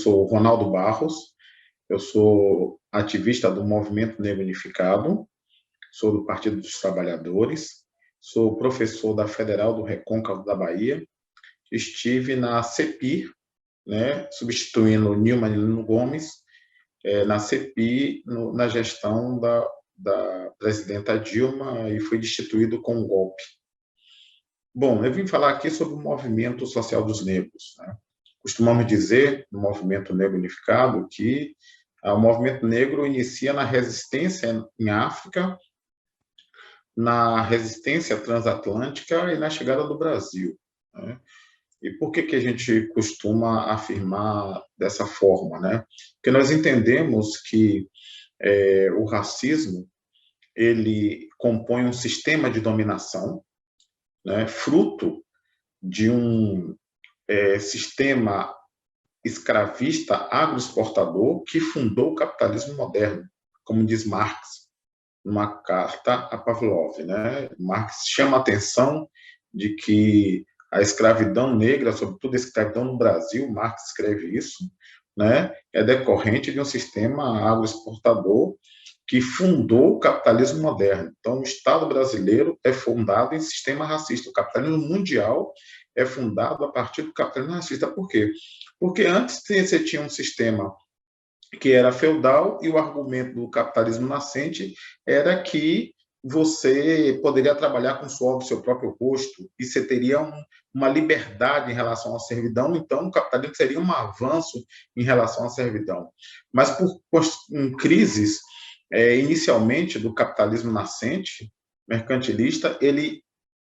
sou Ronaldo Barros, eu sou ativista do Movimento Negro Unificado, sou do Partido dos Trabalhadores, sou professor da Federal do Recôncavo da Bahia, estive na CEPI, né, substituindo o Nilman Gomes, na CEPI, na gestão da presidenta Dilma, e fui destituído com um golpe. Bom, eu vim falar aqui sobre o movimento social dos negros, né? Costumamos dizer, no Movimento Negro Unificado, que o movimento negro inicia na resistência em África, na resistência transatlântica e na chegada do Brasil, né? E por que a gente costuma afirmar dessa forma, né? Porque nós entendemos que o racismo, ele compõe um sistema de dominação, né, fruto de um sistema escravista agroexportador que fundou o capitalismo moderno, como diz Marx, numa carta a Pavlov, né? Marx chama a atenção de que a escravidão negra, sobretudo a escravidão no Brasil, Marx escreve isso, né, é decorrente de um sistema agroexportador que fundou o capitalismo moderno. Então, o Estado brasileiro é fundado em sistema racista. O capitalismo mundial é fundado a partir do capitalismo racista. Por quê? Porque antes você tinha um sistema que era feudal e o argumento do capitalismo nascente era que você poderia trabalhar com o suor do seu próprio rosto e você teria uma liberdade em relação à servidão, então o capitalismo seria um avanço em relação à servidão. Mas por crises, inicialmente, do capitalismo nascente, mercantilista, ele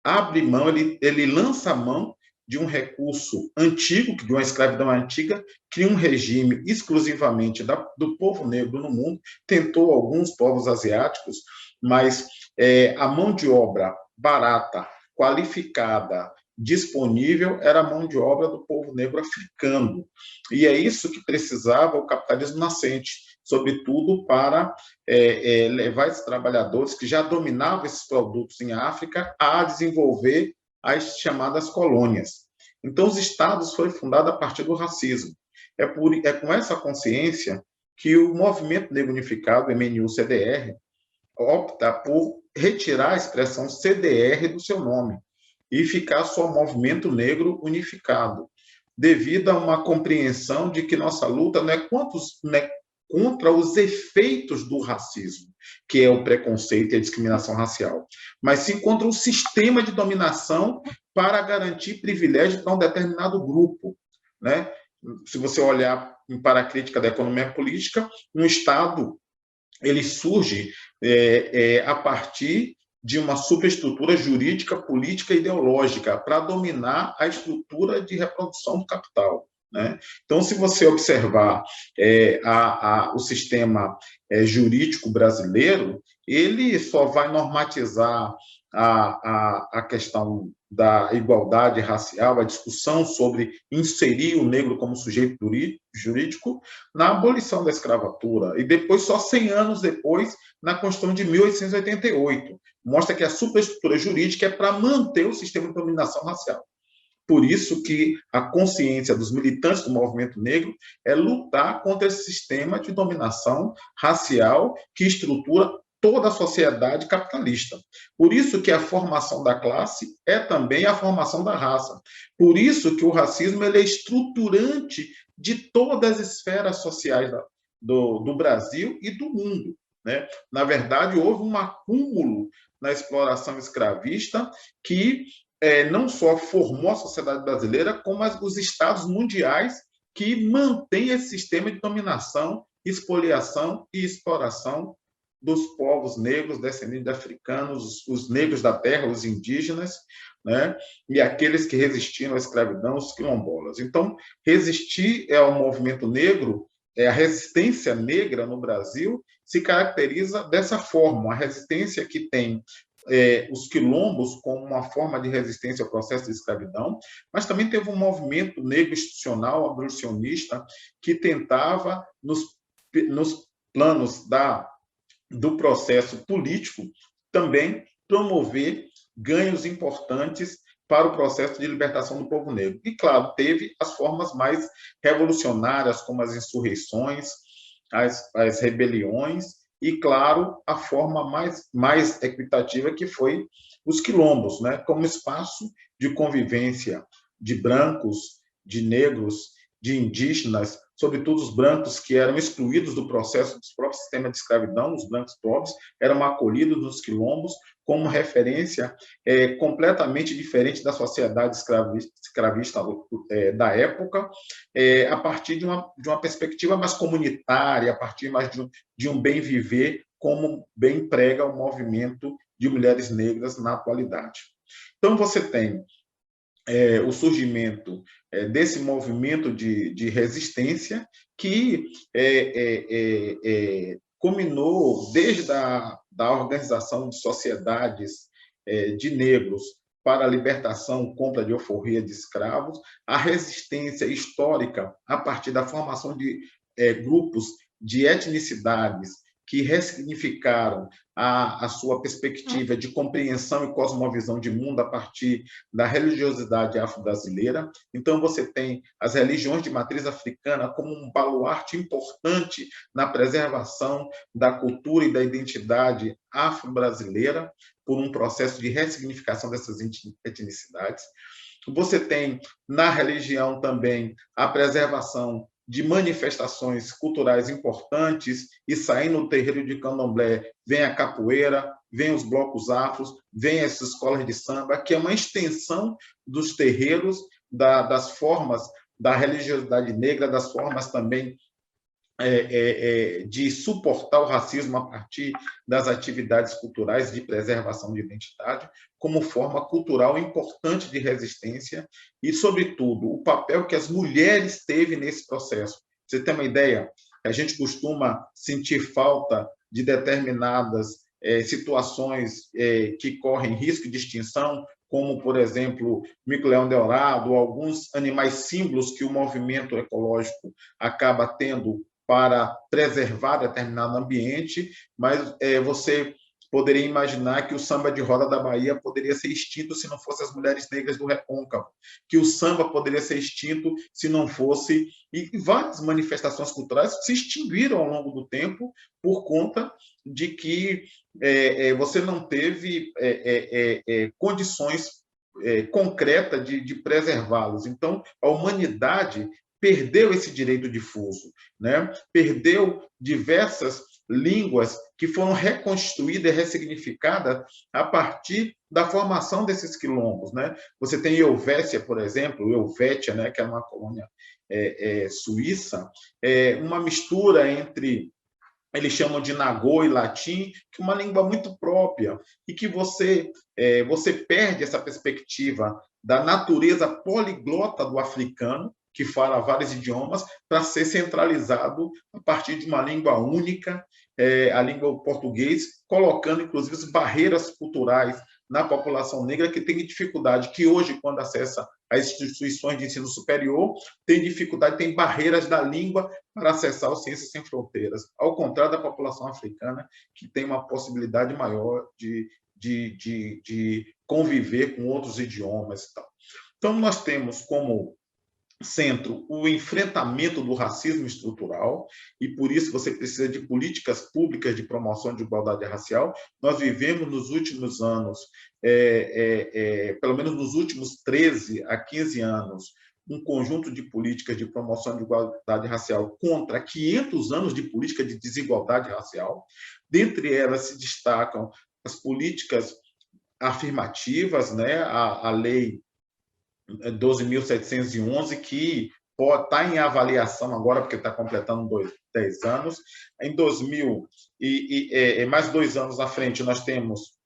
abre mão, ele lança a mão de um recurso antigo, de uma escravidão antiga, cria um regime exclusivamente do povo negro no mundo, tentou alguns povos asiáticos, mas a mão de obra barata, qualificada, disponível, era a mão de obra do povo negro africano. E é isso que precisava o capitalismo nascente, sobretudo para levar esses trabalhadores que já dominavam esses produtos em África a desenvolver as chamadas colônias. Então, os estados foram fundados a partir do racismo. É com essa consciência que o Movimento Negro Unificado, MNU-CDR, opta por retirar a expressão CDR do seu nome e ficar só Movimento Negro Unificado, devido a uma compreensão de que nossa luta não é contra os efeitos do racismo, que é o preconceito e a discriminação racial, mas sim contra o sistema de dominação para garantir privilégio para um determinado grupo, né? Se você olhar para a crítica da economia política, um Estado ele surge a partir de uma superestrutura jurídica, política e ideológica para dominar a estrutura de reprodução do capital, né? Então, se você observar o sistema jurídico brasileiro, ele só vai normatizar a questão da igualdade racial, a discussão sobre inserir o negro como sujeito jurídico na abolição da escravatura, e depois, só 100 anos depois, na Constituição de 1888. Mostra que a superestrutura jurídica é para manter o sistema de dominação racial. Por isso que a consciência dos militantes do movimento negro é lutar contra esse sistema de dominação racial que estrutura toda a sociedade capitalista. Por isso que a formação da classe é também a formação da raça. Por isso que o racismo ele é estruturante de todas as esferas sociais do Brasil e do mundo, né? Na verdade, houve um acúmulo na exploração escravista que não só formou a sociedade brasileira, como os estados mundiais que mantêm esse sistema de dominação, expoliação e exploração dos povos negros, descendentes de africanos, os negros da terra, os indígenas, né? E aqueles que resistiram à escravidão, os quilombolas. Então, resistir ao movimento negro, a resistência negra no Brasil se caracteriza dessa forma, uma resistência que tem os quilombos como uma forma de resistência ao processo de escravidão, mas também teve um movimento negro institucional, abolicionista, que tentava, nos planos do processo político, também promover ganhos importantes para o processo de libertação do povo negro. E, claro, teve as formas mais revolucionárias, como as insurreições, as rebeliões, e, claro, a forma mais equitativa, que foi os quilombos, né, como espaço de convivência de brancos, de negros, de indígenas, sobretudo os brancos que eram excluídos do processo do próprio sistema de escravidão, os brancos pobres, eram acolhidos nos quilombos como referência completamente diferente da sociedade escravista da época, a partir de uma perspectiva mais comunitária, a partir mais de um bem viver, como bem prega o movimento de mulheres negras na atualidade. Então, você tem o surgimento desse movimento de resistência que culminou desde da organização de sociedades de negros para a libertação contra a euforia de escravos, a resistência histórica a partir da formação de grupos de etnicidades que ressignificaram a sua perspectiva de compreensão e cosmovisão de mundo a partir da religiosidade afro-brasileira. Então, você tem as religiões de matriz africana como um baluarte importante na preservação da cultura e da identidade afro-brasileira por um processo de ressignificação dessas etnicidades. Você tem na religião também a preservação de manifestações culturais importantes, e saindo do terreiro de candomblé vem a capoeira, vem os blocos afros, vem as escolas de samba, que é uma extensão dos terreiros, das formas da religiosidade negra, das formas também de suportar o racismo a partir das atividades culturais de preservação de identidade, como forma cultural importante de resistência e, sobretudo, o papel que as mulheres teve nesse processo. Você tem uma ideia? A gente costuma sentir falta de determinadas situações que correm risco de extinção, como, por exemplo, mico-leão dourado, alguns animais símbolos que o movimento ecológico acaba tendo para preservar determinado ambiente, mas você poderia imaginar que o samba de roda da Bahia poderia ser extinto se não fossem as mulheres negras do Recôncavo, que o samba poderia ser extinto se não fosse... E várias manifestações culturais se extinguiram ao longo do tempo por conta de que você não teve condições concretas de preservá-los. Então, a humanidade perdeu esse direito difuso, né? Perdeu diversas línguas que foram reconstruídas e ressignificadas a partir da formação desses quilombos, né? Você tem Helvécia, por exemplo, Helvétia, né, que é uma colônia suíça, uma mistura entre, eles chamam de nagô e latim, que é uma língua muito própria, e que você perde essa perspectiva da natureza poliglota do africano, que fala vários idiomas, para ser centralizado a partir de uma língua única, a língua português, colocando, inclusive, barreiras culturais na população negra, que tem dificuldade, que hoje, quando acessa as instituições de ensino superior, tem dificuldade, tem barreiras da língua para acessar o Ciências Sem Fronteiras, ao contrário da população africana, que tem uma possibilidade maior de conviver com outros idiomas e tal. Então, nós temos como centro o enfrentamento do racismo estrutural, e por isso você precisa de políticas públicas de promoção de igualdade racial. Nós vivemos nos últimos anos, pelo menos nos últimos 13 a 15 anos, um conjunto de políticas de promoção de igualdade racial contra 500 anos de política de desigualdade racial. Dentre elas se destacam as políticas afirmativas, né? A lei 12.711, que está em avaliação agora, porque está completando 10 anos. Em 2000, mais 2 anos à frente, nós temos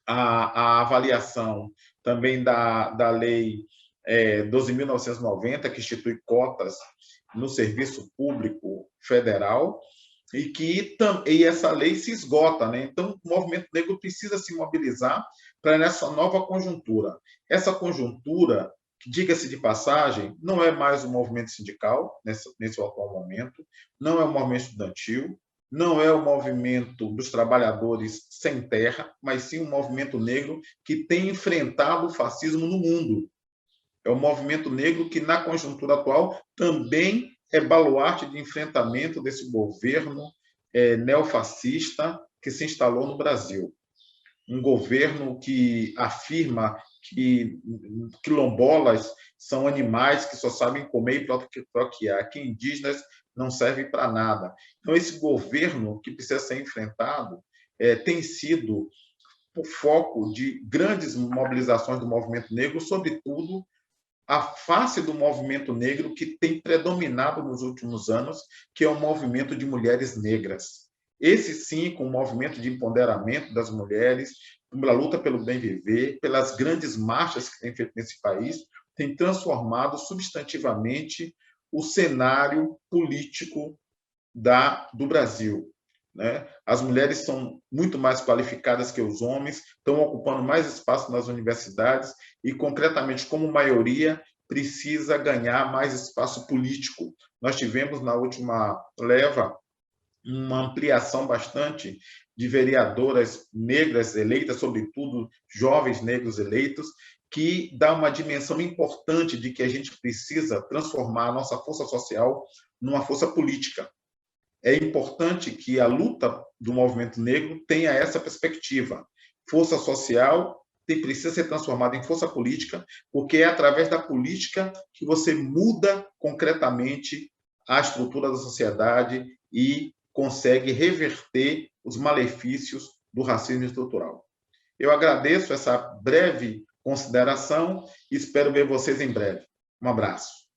a avaliação também da lei 12.990, que institui cotas no serviço público federal, e essa lei se esgota, né? Então, o movimento negro precisa se mobilizar para nessa nova conjuntura. Essa conjuntura, diga-se de passagem, não é mais um movimento sindical nesse atual momento, não é um movimento estudantil, não é o movimento dos trabalhadores sem terra, mas sim um movimento negro que tem enfrentado o fascismo no mundo. É o movimento negro que, na conjuntura atual, também é baluarte de enfrentamento desse governo neofascista que se instalou no Brasil. Um governo que afirma que quilombolas são animais que só sabem comer e procriar, que indígenas não servem para nada. Então, esse governo que precisa ser enfrentado tem sido o foco de grandes mobilizações do movimento negro, sobretudo a face do movimento negro que tem predominado nos últimos anos, que é o movimento de mulheres negras. Esse sim, com o movimento de empoderamento das mulheres, pela luta pelo bem viver, pelas grandes marchas que tem feito nesse país, tem transformado substantivamente o cenário político do Brasil. Né? As mulheres são muito mais qualificadas que os homens, estão ocupando mais espaço nas universidades e, concretamente, como maioria, precisa ganhar mais espaço político. Nós tivemos, na última leva, uma ampliação bastante de vereadoras negras eleitas, sobretudo jovens negros eleitos, que dá uma dimensão importante de que a gente precisa transformar a nossa força social numa força política. É importante que a luta do movimento negro tenha essa perspectiva. Força social precisa ser transformada em força política, porque é através da política que você muda concretamente a estrutura da sociedade e consegue reverter os malefícios do racismo estrutural. Eu agradeço essa breve consideração e espero ver vocês em breve. Um abraço.